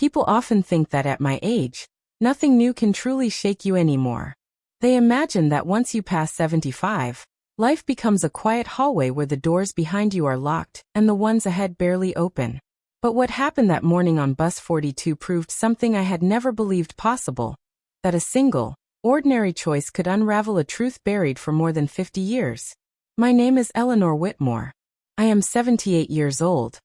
People often think that at my age, nothing new can truly shake you anymore. They imagine that once you pass 75, life becomes a quiet hallway where the doors behind you are locked and the ones ahead barely open. But what happened that morning on bus 42 proved something I had never believed possible, that a single, ordinary choice could unravel a truth buried for more than 50 years. My name is Eleanor Whitmore. I am 78 years old,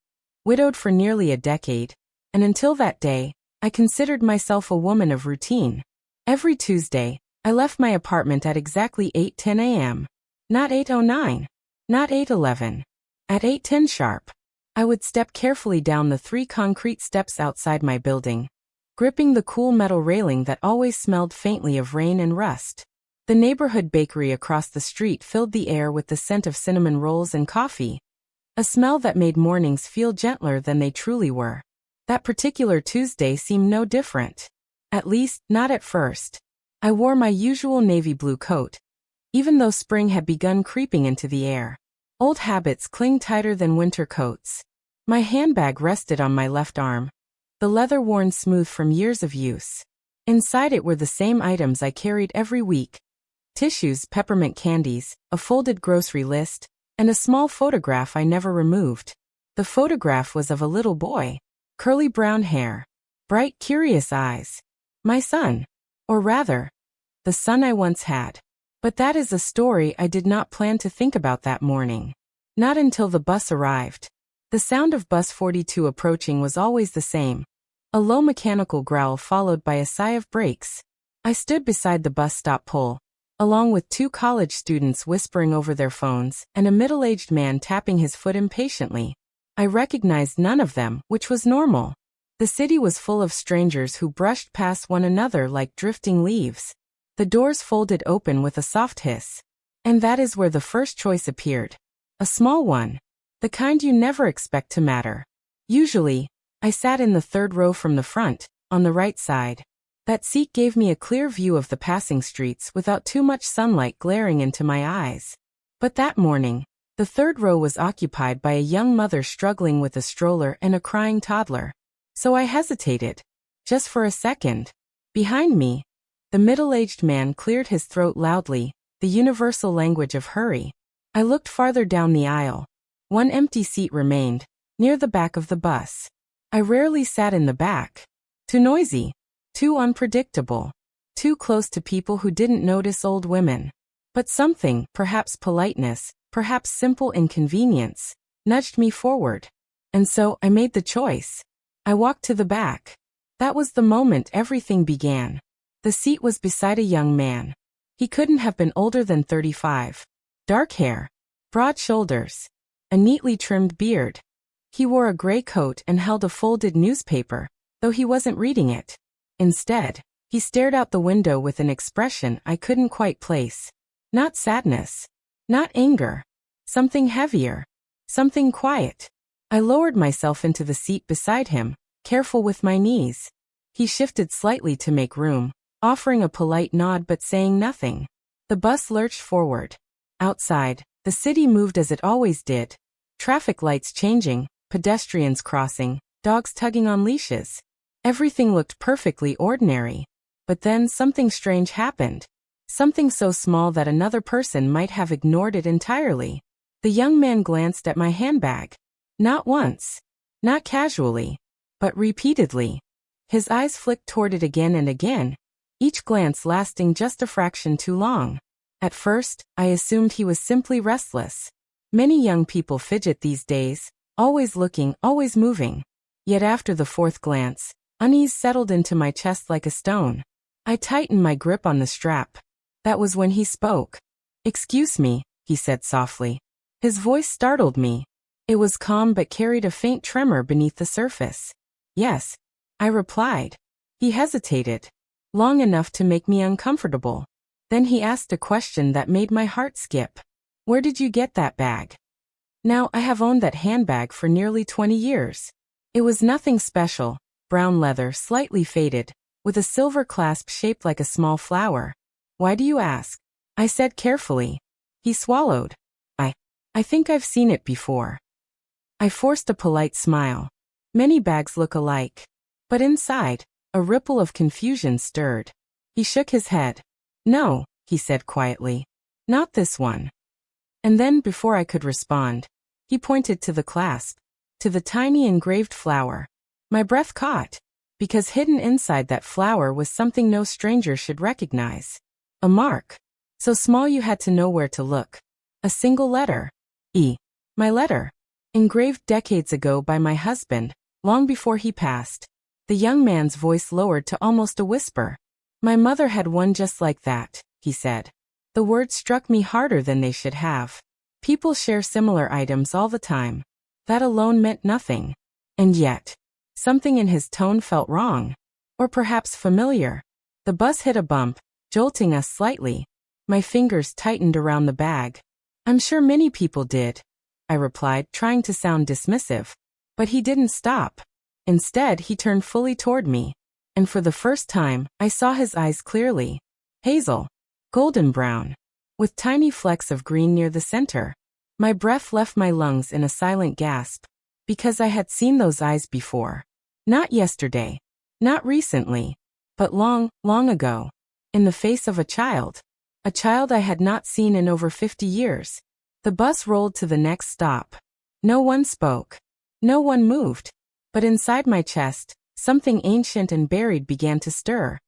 widowed for nearly a decade, and until that day, I considered myself a woman of routine. Every Tuesday, I left my apartment at exactly 8:10 a.m. Not 8:09, not 8:11. At 8:10 sharp, I would step carefully down the 3 concrete steps outside my building, gripping the cool metal railing that always smelled faintly of rain and rust. The neighborhood bakery across the street filled the air with the scent of cinnamon rolls and coffee, a smell that made mornings feel gentler than they truly were. That particular Tuesday seemed no different. At least, not at first. I wore my usual navy blue coat, even though spring had begun creeping into the air. Old habits cling tighter than winter coats. My handbag rested on my left arm, the leather worn smooth from years of use. Inside it were the same items I carried every week: tissues, peppermint candies, a folded grocery list, and a small photograph I never removed. The photograph was of a little boy. Curly brown hair, bright, curious eyes. My son. Or rather, the son I once had. But that is a story I did not plan to think about that morning. Not until the bus arrived. The sound of bus 42 approaching was always the same. A low mechanical growl followed by a sigh of brakes. I stood beside the bus stop pole, along with 2 college students whispering over their phones and a middle-aged man tapping his foot impatiently. I recognized none of them, which was normal. The city was full of strangers who brushed past one another like drifting leaves. The doors folded open with a soft hiss. And that is where the first choice appeared. A small one. The kind you never expect to matter. Usually, I sat in the 3rd row from the front, on the right side. That seat gave me a clear view of the passing streets without too much sunlight glaring into my eyes. But that morning, the 3rd row was occupied by a young mother struggling with a stroller and a crying toddler. So I hesitated. Just for a second. Behind me, the middle-aged man cleared his throat loudly, the universal language of hurry. I looked farther down the aisle. One empty seat remained, near the back of the bus. I rarely sat in the back. Too noisy. Too unpredictable. Too close to people who didn't notice old women. But something, perhaps politeness, perhaps simple inconvenience, nudged me forward. And so I made the choice. I walked to the back. That was the moment everything began. The seat was beside a young man. He couldn't have been older than 35. Dark hair. Broad shoulders. A neatly trimmed beard. He wore a gray coat and held a folded newspaper, though he wasn't reading it. Instead, he stared out the window with an expression I couldn't quite place. Not sadness. Not anger. Something heavier. Something quiet. I lowered myself into the seat beside him, careful with my knees. He shifted slightly to make room, offering a polite nod but saying nothing. The bus lurched forward. Outside, the city moved as it always did. Traffic lights changing, pedestrians crossing, dogs tugging on leashes. Everything looked perfectly ordinary. But then something strange happened. Something so small that another person might have ignored it entirely. The young man glanced at my handbag. Not once. Not casually. But repeatedly. His eyes flicked toward it again and again, each glance lasting just a fraction too long. At first, I assumed he was simply restless. Many young people fidget these days, always looking, always moving. Yet after the 4th glance, unease settled into my chest like a stone. I tightened my grip on the strap. That was when he spoke. "Excuse me," he said softly. His voice startled me. It was calm but carried a faint tremor beneath the surface. "Yes," I replied. He hesitated. Long enough to make me uncomfortable. Then he asked a question that made my heart skip. "Where did you get that bag?" Now, I have owned that handbag for nearly 20 years. It was nothing special, brown leather, slightly faded, with a silver clasp shaped like a small flower. "Why do you ask?" I said carefully. He swallowed. I think I've seen it before." I forced a polite smile. Many bags look alike. But inside, a ripple of confusion stirred. He shook his head. "No," he said quietly. "Not this one." And then, before I could respond, he pointed to the clasp, to the tiny engraved flower. My breath caught, because hidden inside that flower was something no stranger should recognize. A mark, so small you had to know where to look. A single letter. E. My letter. Engraved decades ago by my husband, long before he passed. The young man's voice lowered to almost a whisper. "My mother had one just like that," he said. The words struck me harder than they should have. People share similar items all the time. That alone meant nothing. And yet, something in his tone felt wrong. Or perhaps familiar. The bus hit a bump, jolting us slightly. My fingers tightened around the bag. "I'm sure many people did," I replied, trying to sound dismissive. But he didn't stop. Instead, he turned fully toward me. And for the first time, I saw his eyes clearly. Hazel. Golden brown. With tiny flecks of green near the center. My breath left my lungs in a silent gasp. Because I had seen those eyes before. Not yesterday. Not recently. But long, long ago. In the face of a child. A child I had not seen in over 50 years. The bus rolled to the next stop. No one spoke. No one moved. But inside my chest, something ancient and buried began to stir.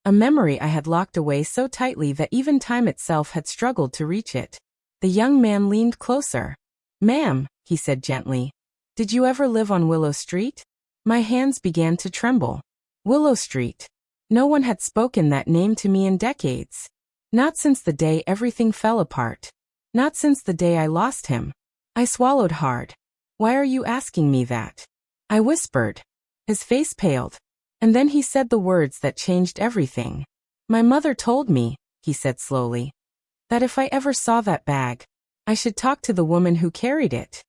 A memory I had locked away so tightly that even time itself had struggled to reach it. The young man leaned closer. "Ma'am," he said gently. "Did you ever live on Willow Street?" My hands began to tremble. Willow Street. No one had spoken that name to me in decades. Not since the day everything fell apart. Not since the day I lost him. I swallowed hard. "Why are you asking me that?" I whispered. His face paled. And then he said the words that changed everything. "My mother told me," he said slowly, "that if I ever saw that bag, I should talk to the woman who carried it."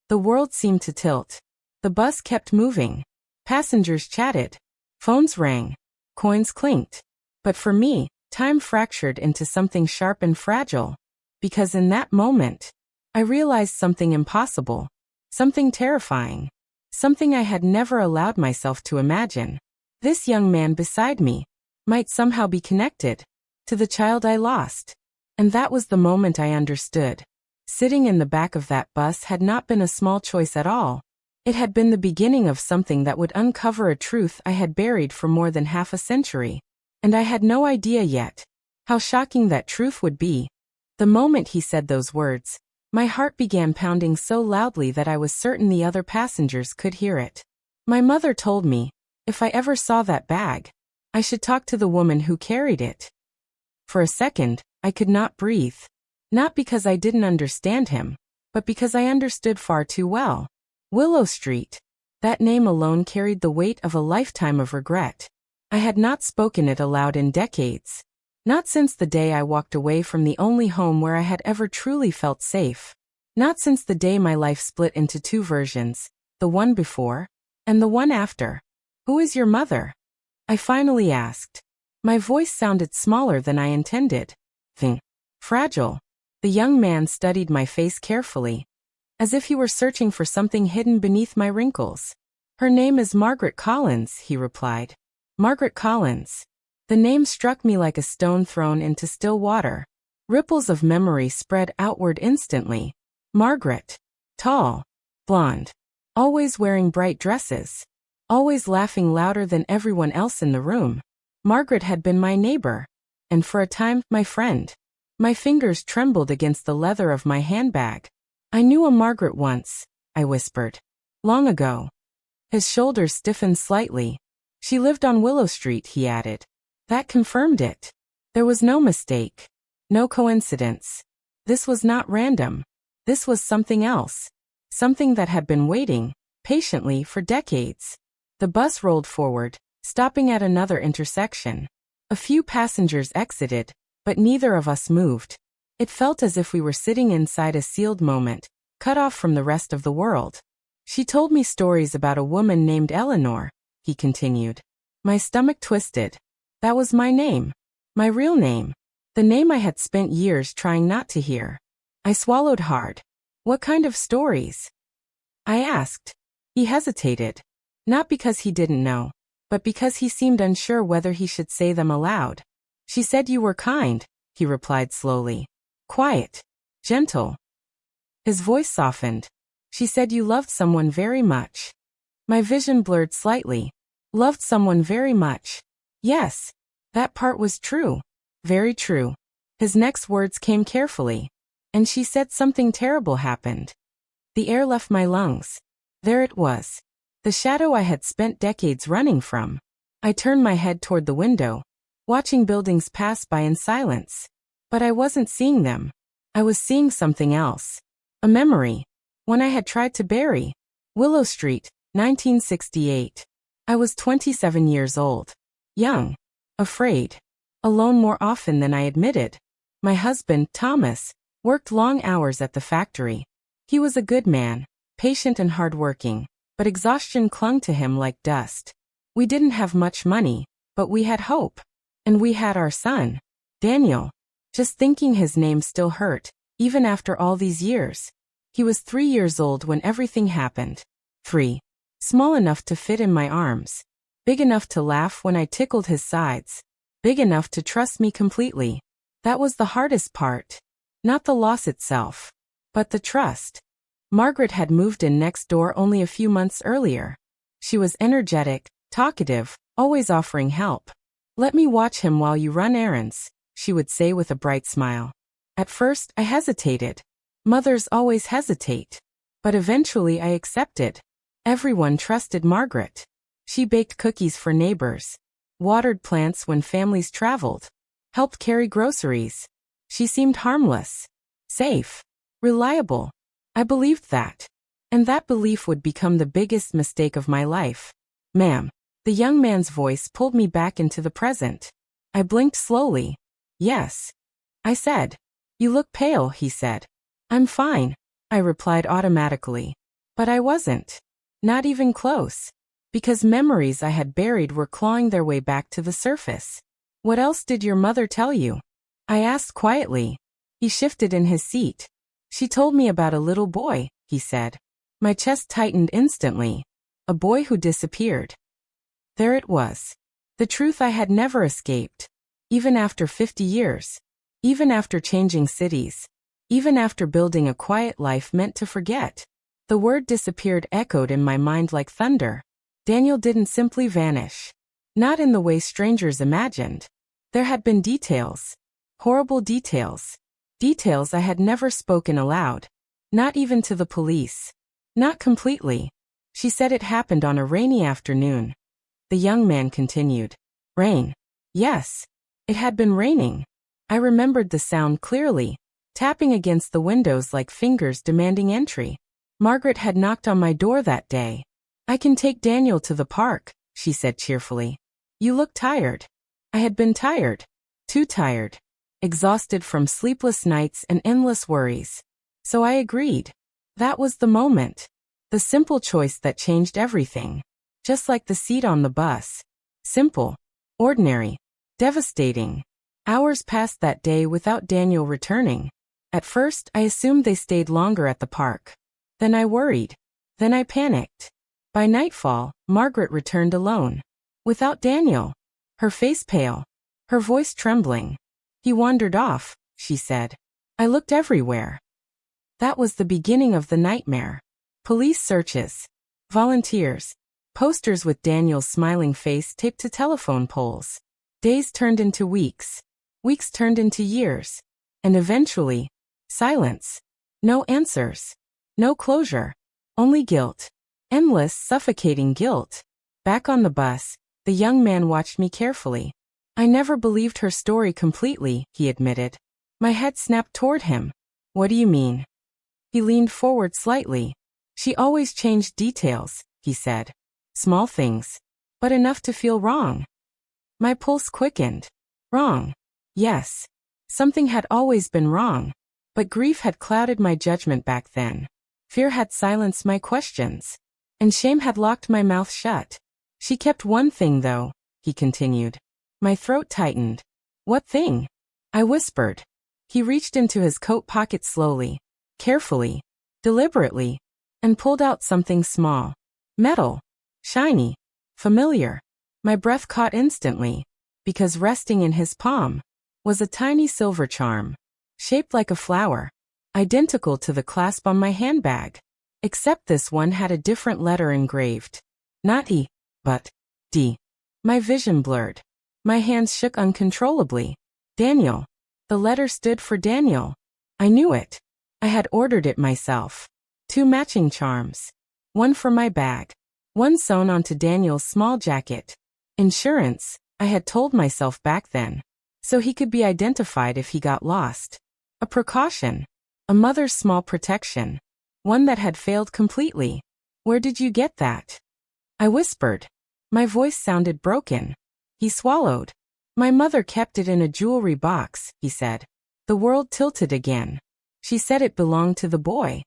The world seemed to tilt. The bus kept moving. Passengers chatted. Phones rang. Coins clinked. But for me, time fractured into something sharp and fragile. Because in that moment, I realized something impossible. Something terrifying. Something I had never allowed myself to imagine. This young man beside me might somehow be connected to the child I lost. And that was the moment I understood. Sitting in the back of that bus had not been a small choice at all. It had been the beginning of something that would uncover a truth I had buried for more than half a century. And I had no idea yet how shocking that truth would be. The moment he said those words, my heart began pounding so loudly that I was certain the other passengers could hear it. My mother told me, if I ever saw that bag, I should talk to the woman who carried it. For a second, I could not breathe. Not because I didn't understand him, but because I understood far too well. Willow Street. That name alone carried the weight of a lifetime of regret. I had not spoken it aloud in decades. Not since the day I walked away from the only home where I had ever truly felt safe. Not since the day my life split into two versions, the one before, and the one after. "Who is your mother?" I finally asked. My voice sounded smaller than I intended. Fragile. The young man studied my face carefully, as if he were searching for something hidden beneath my wrinkles. "Her name is Margaret Collins," he replied. Margaret Collins. The name struck me like a stone thrown into still water. Ripples of memory spread outward instantly. Margaret. Tall. Blonde. Always wearing bright dresses. Always laughing louder than everyone else in the room. Margaret had been my neighbor. And for a time, my friend. My fingers trembled against the leather of my handbag. "I knew a Margaret once," I whispered. "Long ago." His shoulders stiffened slightly. "She lived on Willow Street," he added. That confirmed it. There was no mistake. No coincidence. This was not random. This was something else. Something that had been waiting, patiently, for decades. The bus rolled forward, stopping at another intersection. A few passengers exited, but neither of us moved. It felt as if we were sitting inside a sealed moment, cut off from the rest of the world. "She told me stories about a woman named Eleanor," he continued. My stomach twisted. That was my name. My real name. The name I had spent years trying not to hear. I swallowed hard. "What kind of stories?" I asked. He hesitated. Not because he didn't know, but because he seemed unsure whether he should say them aloud. She said you were kind, he replied slowly. Quiet. Gentle. His voice softened. She said you loved someone very much. My vision blurred slightly. Loved someone very much. Yes. That part was true. Very true. His next words came carefully. And she said something terrible happened. The air left my lungs. There it was. The shadow I had spent decades running from. I turned my head toward the window, watching buildings pass by in silence. But I wasn't seeing them. I was seeing something else. A memory. One I had tried to bury. Willow Street, 1968. I was 27 years old. Young. Afraid. Alone more often than I admitted. My husband, Thomas, worked long hours at the factory. He was a good man, patient and hardworking, but exhaustion clung to him like dust. We didn't have much money, but we had hope. And we had our son, Daniel. Just thinking his name still hurt, even after all these years. He was 3 years old when everything happened. 3. Small enough to fit in my arms. Big enough to laugh when I tickled his sides. Big enough to trust me completely. That was the hardest part. Not the loss itself, but the trust. Margaret had moved in next door only a few months earlier. She was energetic, talkative, always offering help. Let me watch him while you run errands, she would say with a bright smile. At first, I hesitated. Mothers always hesitate. But eventually I accepted. Everyone trusted Margaret. She baked cookies for neighbors, watered plants when families traveled, helped carry groceries. She seemed harmless, safe, reliable. I believed that. And that belief would become the biggest mistake of my life. Ma'am. The young man's voice pulled me back into the present. I blinked slowly. Yes. I said. You look pale, he said. I'm fine, I replied automatically. But I wasn't. Not even close. Because memories I had buried were clawing their way back to the surface. What else did your mother tell you? I asked quietly. He shifted in his seat. She told me about a little boy, he said. My chest tightened instantly. A boy who disappeared. There it was. The truth I had never escaped. Even after 50 years. Even after changing cities. Even after building a quiet life meant to forget. The word disappeared echoed in my mind like thunder. Daniel didn't simply vanish. Not in the way strangers imagined. There had been details. Horrible details. Details I had never spoken aloud. Not even to the police. Not completely. She said it happened on a rainy afternoon. The young man continued. Rain. Yes. It had been raining. I remembered the sound clearly, tapping against the windows like fingers demanding entry. Margaret had knocked on my door that day. I can take Daniel to the park, she said cheerfully. You look tired. I had been tired. Too tired. Exhausted from sleepless nights and endless worries. So I agreed. That was the moment. The simple choice that changed everything. Just like the seat on the bus. Simple. Ordinary. Devastating. Hours passed that day without Daniel returning. At first, I assumed they stayed longer at the park. Then I worried. Then I panicked. By nightfall, Margaret returned alone. Without Daniel. Her face pale. Her voice trembling. He wandered off, she said. I looked everywhere. That was the beginning of the nightmare. Police searches. Volunteers. Posters with Daniel's smiling face taped to telephone poles. Days turned into weeks. Weeks turned into years. And eventually, silence. No answers. No closure. Only guilt. Endless, suffocating guilt. Back on the bus, the young man watched me carefully. I never believed her story completely, he admitted. My head snapped toward him. What do you mean? He leaned forward slightly. She always changed details, he said. Small things. But enough to feel wrong. My pulse quickened. Wrong. Yes. Something had always been wrong. But grief had clouded my judgment back then. Fear had silenced my questions. And shame had locked my mouth shut. She kept one thing though, he continued. My throat tightened. What thing? I whispered. He reached into his coat pocket slowly, carefully, deliberately, and pulled out something small. Metal. Shiny. Familiar. My breath caught instantly, because resting in his palm was a tiny silver charm, shaped like a flower, identical to the clasp on my handbag. Except this one had a different letter engraved. Not E, but D. My vision blurred. My hands shook uncontrollably. Daniel. The letter stood for Daniel. I knew it. I had ordered it myself. 2 matching charms. One for my bag. One sewn onto Daniel's small jacket. Insurance, I had told myself back then. So he could be identified if he got lost. A precaution. A mother's small protection. One that had failed completely. Where did you get that? I whispered. My voice sounded broken. He swallowed. My mother kept it in a jewelry box, he said. The world tilted again. She said it belonged to the boy.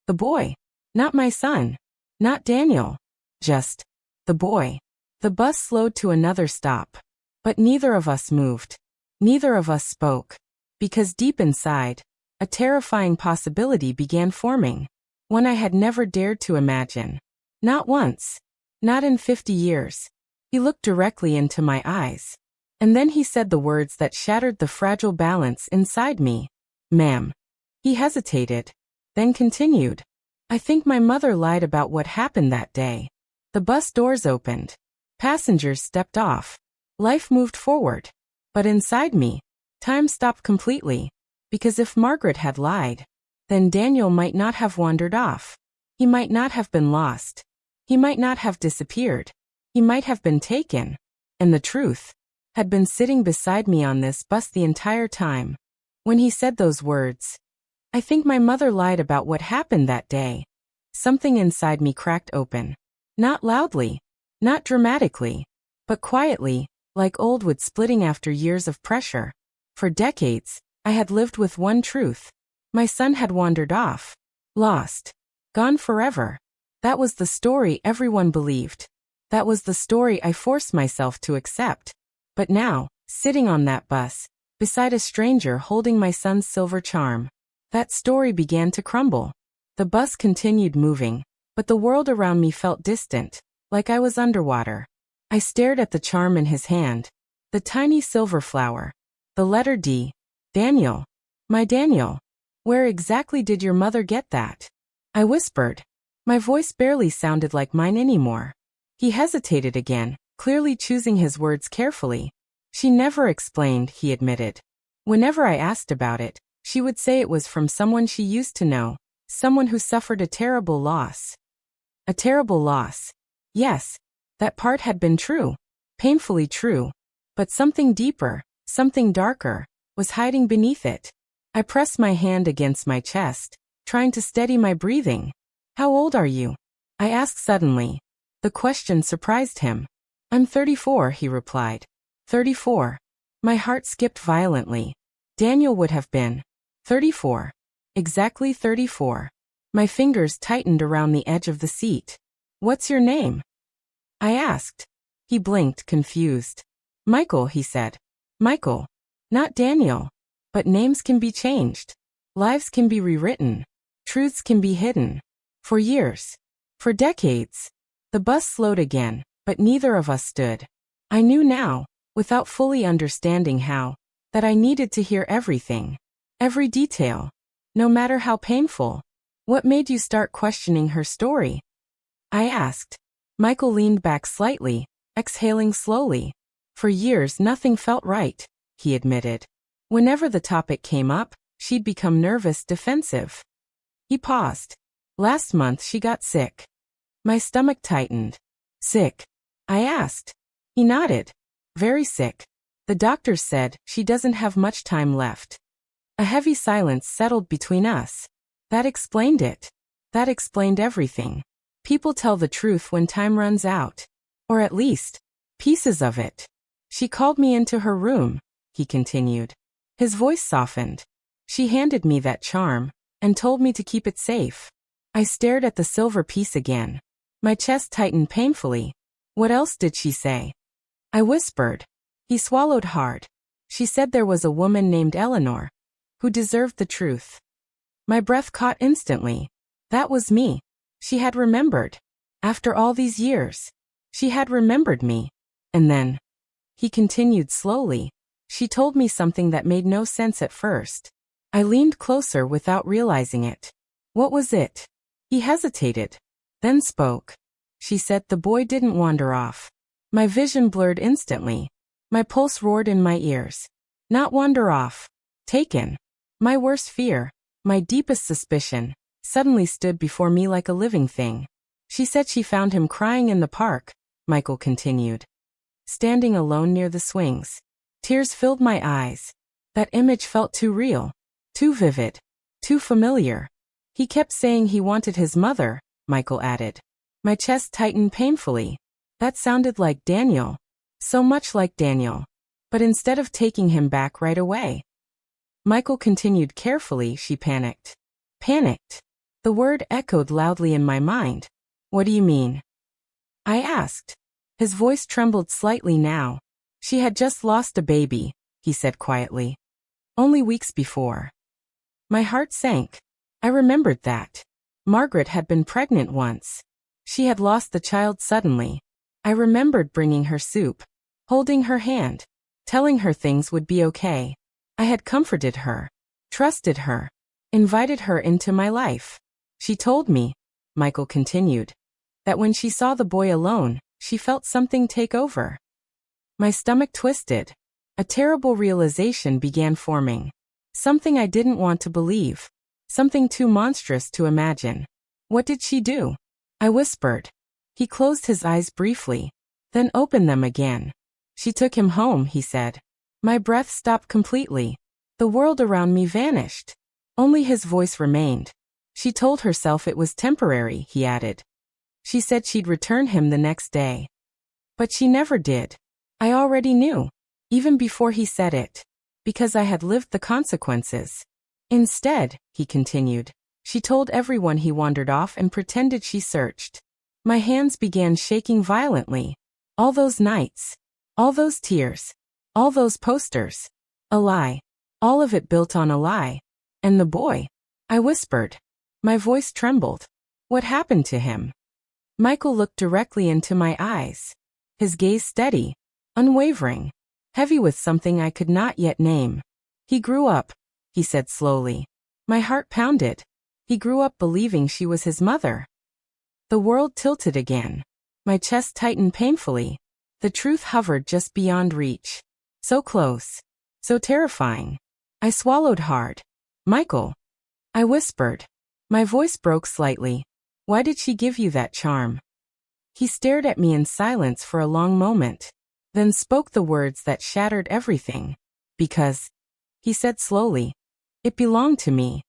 The boy. Not my son. Not Daniel. Just the boy. The bus slowed to another stop. But neither of us moved. Neither of us spoke. Because deep inside, a terrifying possibility began forming. One I had never dared to imagine. Not once. Not in 50 years. He looked directly into my eyes. And then he said the words that shattered the fragile balance inside me. Ma'am. He hesitated. Then continued. I think my mother lied about what happened that day. The bus doors opened. Passengers stepped off. Life moved forward. But inside me, time stopped completely. Because if Margaret had lied, then Daniel might not have wandered off. He might not have been lost. He might not have disappeared. He might have been taken. And the truth had been sitting beside me on this bus the entire time. When he said those words, I think my mother lied about what happened that day. Something inside me cracked open. Not loudly, not dramatically, but quietly, like old wood splitting after years of pressure. For decades, I had lived with one truth. My son had wandered off. Lost. Gone forever. That was the story everyone believed. That was the story I forced myself to accept. But now, sitting on that bus, beside a stranger holding my son's silver charm, that story began to crumble. The bus continued moving, but the world around me felt distant, like I was underwater. I stared at the charm in his hand, the tiny silver flower, the letter D. Daniel. My Daniel. Where exactly did your mother get that? I whispered. My voice barely sounded like mine anymore. He hesitated again, clearly choosing his words carefully. She never explained, he admitted. Whenever I asked about it, she would say it was from someone she used to know, someone who suffered a terrible loss. A terrible loss. Yes, that part had been true, painfully true. But something deeper, something darker, was hiding beneath it. I pressed my hand against my chest, trying to steady my breathing. How old are you? I asked suddenly. The question surprised him. I'm 34, he replied. 34. My heart skipped violently. Daniel would have been 34. Exactly 34. My fingers tightened around the edge of the seat. What's your name? I asked. He blinked, confused. Michael, he said. Michael. Not Daniel. But names can be changed. Lives can be rewritten. Truths can be hidden. For years. For decades. The bus slowed again, but neither of us stood. I knew now, without fully understanding how, that I needed to hear everything. Every detail. No matter how painful. What made you start questioning her story? I asked. Michael leaned back slightly, exhaling slowly. For years nothing felt right, he admitted. Whenever the topic came up, she'd become nervous, defensive. He paused. Last month she got sick. My stomach tightened. Sick? I asked. He nodded. Very sick. The doctors said she doesn't have much time left. A heavy silence settled between us. That explained it. That explained everything. People tell the truth when time runs out. Or at least, pieces of it. She called me into her room, he continued. His voice softened. She handed me that charm, and told me to keep it safe. I stared at the silver piece again. My chest tightened painfully. What else did she say? I whispered. He swallowed hard. She said there was a woman named Eleanor, who deserved the truth. My breath caught instantly. That was me. She had remembered. After all these years, she had remembered me. And then, he continued slowly, she told me something that made no sense at first. I leaned closer without realizing it. What was it? He hesitated, then spoke. She said the boy didn't wander off. My vision blurred instantly. My pulse roared in my ears. Not wander off. Taken. My worst fear, my deepest suspicion, suddenly stood before me like a living thing. She said she found him crying in the park, Michael continued. Standing alone near the swings. Tears filled my eyes. That image felt too real, too vivid, too familiar. He kept saying he wanted his mother, Michael added. My chest tightened painfully. That sounded like Daniel. So much like Daniel. But instead of taking him back right away, Michael continued carefully, she panicked. Panicked. The word echoed loudly in my mind. What do you mean? I asked. His voice trembled slightly now. She had just lost a baby, he said quietly. Only weeks before. My heart sank. I remembered that. Margaret had been pregnant once. She had lost the child suddenly. I remembered bringing her soup, holding her hand, telling her things would be okay. I had comforted her, trusted her, invited her into my life. She told me, Michael continued, that when she saw the boy alone, she felt something take over. My stomach twisted. A terrible realization began forming. Something I didn't want to believe. Something too monstrous to imagine. What did she do? I whispered. He closed his eyes briefly, then opened them again. She took him home, he said. My breath stopped completely. The world around me vanished. Only his voice remained. She told herself it was temporary, he added. She said she'd return him the next day. But she never did. I already knew, even before he said it, because I had lived the consequences. Instead, he continued, she told everyone he wandered off and pretended she searched. My hands began shaking violently. All those nights, all those tears, all those posters. A lie. All of it built on a lie. And the boy? I whispered. My voice trembled. What happened to him? Michael looked directly into my eyes. His gaze steady, unwavering, heavy with something I could not yet name. He grew up, he said slowly. My heart pounded. He grew up believing she was his mother. The world tilted again. My chest tightened painfully. The truth hovered just beyond reach. So close. So terrifying. I swallowed hard. Michael. I whispered. My voice broke slightly. Why did she give you that charm? He stared at me in silence for a long moment, then spoke the words that shattered everything. Because, he said slowly, it belonged to me.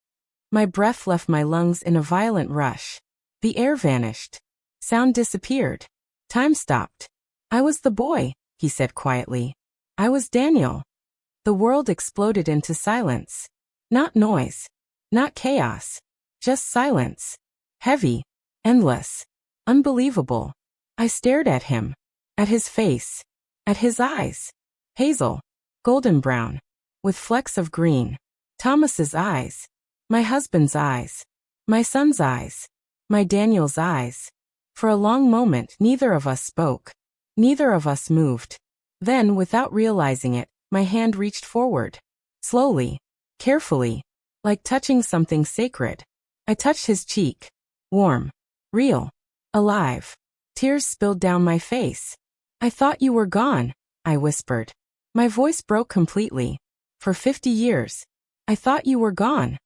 My breath left my lungs in a violent rush. The air vanished. Sound disappeared. Time stopped. I was the boy, he said quietly. I was Daniel. The world exploded into silence. Not noise. Not chaos. Just silence. Heavy. Endless. Unbelievable. I stared at him. At his face. At his eyes. Hazel. Golden brown. With flecks of green. Thomas's eyes. My husband's eyes. My son's eyes. My Daniel's eyes. For a long moment neither of us spoke. Neither of us moved. Then, without realizing it, my hand reached forward. Slowly. Carefully. Like touching something sacred. I touched his cheek. Warm. Real. Alive. Tears spilled down my face. I thought you were gone, I whispered. My voice broke completely. For 50 years. I thought you were gone.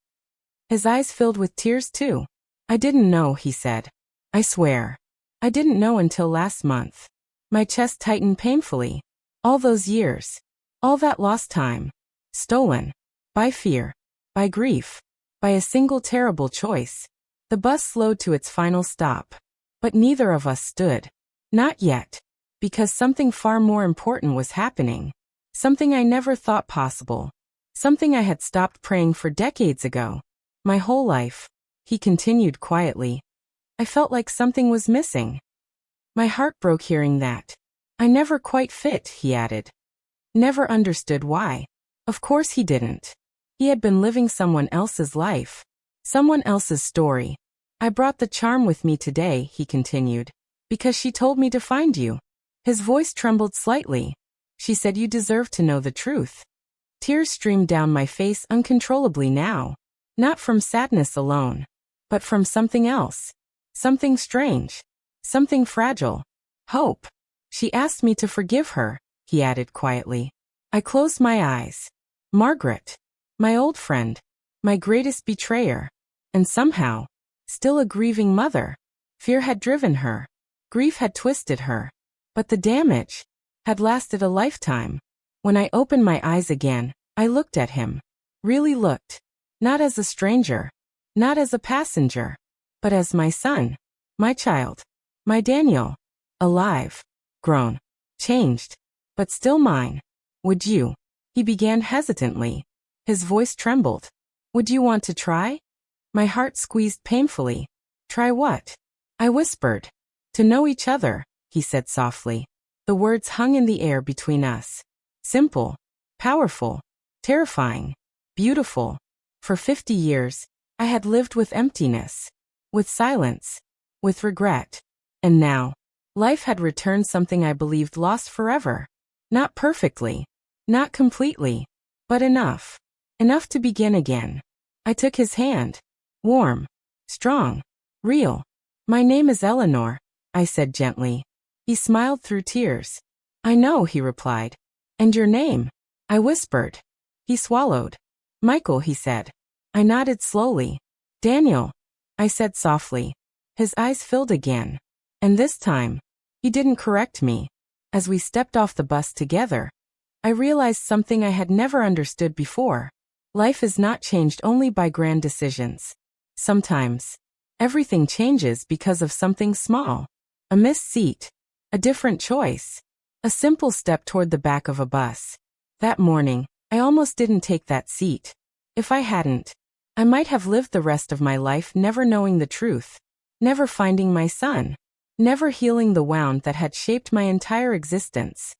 His eyes filled with tears too. I didn't know, he said. I swear. I didn't know until last month. My chest tightened painfully. All those years. All that lost time. Stolen. By fear. By grief. By a single terrible choice. The bus slowed to its final stop. But neither of us stood. Not yet. Because something far more important was happening. Something I never thought possible. Something I had stopped praying for decades ago. My whole life. He continued quietly. I felt like something was missing. My heart broke hearing that. I never quite fit, he added. Never understood why. Of course he didn't. He had been living someone else's life. Someone else's story. I brought the charm with me today, he continued. Because she told me to find you. His voice trembled slightly. She said, "You deserve to know the truth." Tears streamed down my face uncontrollably now. Not from sadness alone, but from something else. Something strange. Something fragile. Hope. She asked me to forgive her, he added quietly. I closed my eyes. Margaret. My old friend. My greatest betrayer. And somehow, still a grieving mother. Fear had driven her. Grief had twisted her. But the damage had lasted a lifetime. When I opened my eyes again, I looked at him. Really looked. Not as a stranger. Not as a passenger. But as my son. My child. My Daniel. Alive. Grown. Changed. But still mine. Would you? He began hesitantly. His voice trembled. Would you want to try? My heart squeezed painfully. Try what? I whispered. To know each other, he said softly. The words hung in the air between us. Simple. Powerful. Terrifying. Beautiful. For 50 years, I had lived with emptiness. With silence. With regret. And now, life had returned something I believed lost forever. Not perfectly. Not completely. But enough. Enough to begin again. I took his hand. Warm. Strong. Real. My name is Eleanor, I said gently. He smiled through tears. I know, he replied. And your name? I whispered. He swallowed. Michael, he said. I nodded slowly. Daniel, I said softly. His eyes filled again. And this time, he didn't correct me. As we stepped off the bus together, I realized something I had never understood before. Life is not changed only by grand decisions. Sometimes, everything changes because of something small. A missed seat. A different choice. A simple step toward the back of a bus. That morning, I almost didn't take that seat. If I hadn't, I might have lived the rest of my life never knowing the truth. Never finding my son. Never healing the wound that had shaped my entire existence.